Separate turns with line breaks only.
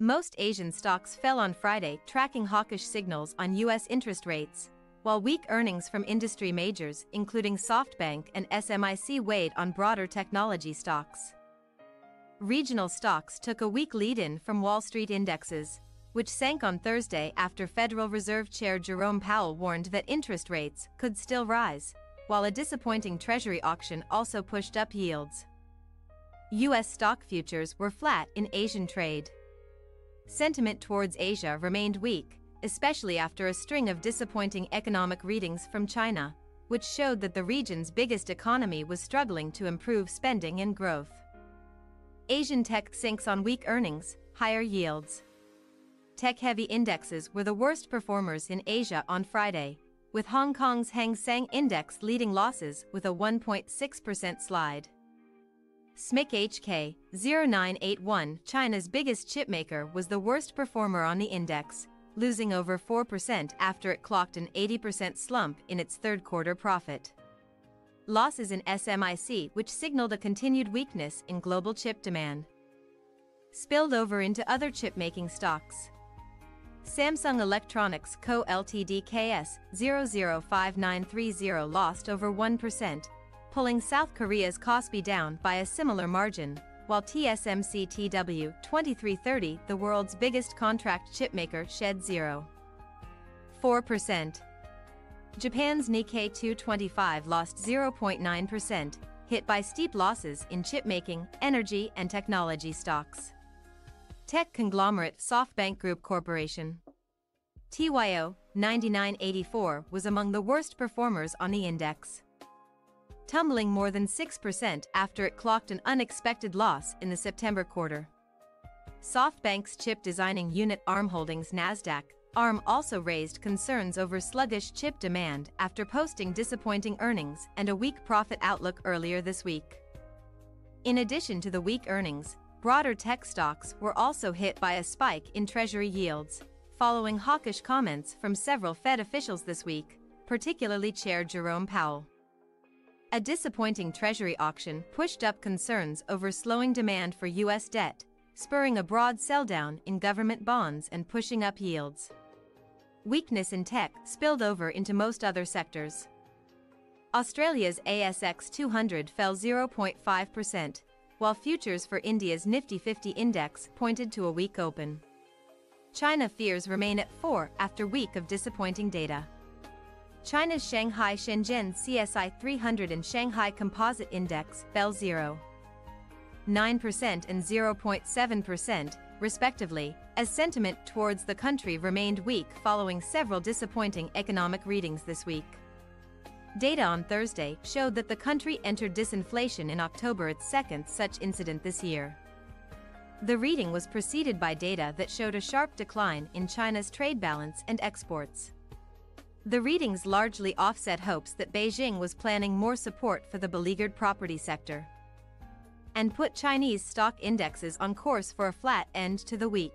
Most Asian stocks fell on Friday, tracking hawkish signals on U.S. interest rates, while weak earnings from industry majors, including SoftBank and SMIC, weighed on broader technology stocks. Regional stocks took a weak lead-in from Wall Street indexes, which sank on Thursday after Federal Reserve Chair Jerome Powell warned that interest rates could still rise, while a disappointing Treasury auction also pushed up yields. U.S. stock futures were flat in Asian trade. Sentiment towards Asia remained weak, especially after a string of disappointing economic readings from China, which showed that the region's biggest economy was struggling to improve spending and growth. Asian tech sinks on weak earnings, higher yields. Tech-heavy indexes were the worst performers in Asia on Friday, with Hong Kong's Hang Seng Index leading losses with a 1.6% slide. SMIC HK 0981, China's biggest chipmaker, was the worst performer on the index, losing over 4% after it clocked an 80% slump in its third-quarter profit. Losses in SMIC, which signaled a continued weakness in global chip demand, spilled over into other chip-making stocks. Samsung Electronics Co. Ltd. KS 005930 lost over 1%, pulling South Korea's Kospi down by a similar margin, while TSMC TW 2330, the world's biggest contract chipmaker, shed 0.4%. Japan's Nikkei 225 lost 0.9%, hit by steep losses in chipmaking, energy, and technology stocks. Tech conglomerate SoftBank Group Corporation TYO 9984 was among the worst performers on the index, tumbling more than 6% after it clocked an unexpected loss in the September quarter. SoftBank's chip designing unit ARM Holdings Nasdaq ARM also raised concerns over sluggish chip demand after posting disappointing earnings and a weak profit outlook earlier this week. In addition to the weak earnings, broader tech stocks were also hit by a spike in Treasury yields, following hawkish comments from several Fed officials this week, particularly Chair Jerome Powell. A disappointing Treasury auction pushed up concerns over slowing demand for U.S. debt, spurring a broad sell-down in government bonds and pushing up yields. Weakness in tech spilled over into most other sectors. Australia's ASX 200 fell 0.5%, while futures for India's Nifty 50 index pointed to a weak open. China fears remain at 4 after week of disappointing data. China's Shanghai Shenzhen CSI 300 and Shanghai Composite Index fell 0.9% and 0.7%, respectively, as sentiment towards the country remained weak following several disappointing economic readings this week. Data on Thursday showed that the country entered disinflation in October, its second such incident this year. The reading was preceded by data that showed a sharp decline in China's trade balance and exports. The readings largely offset hopes that Beijing was planning more support for the beleaguered property sector, and put Chinese stock indexes on course for a flat end to the week.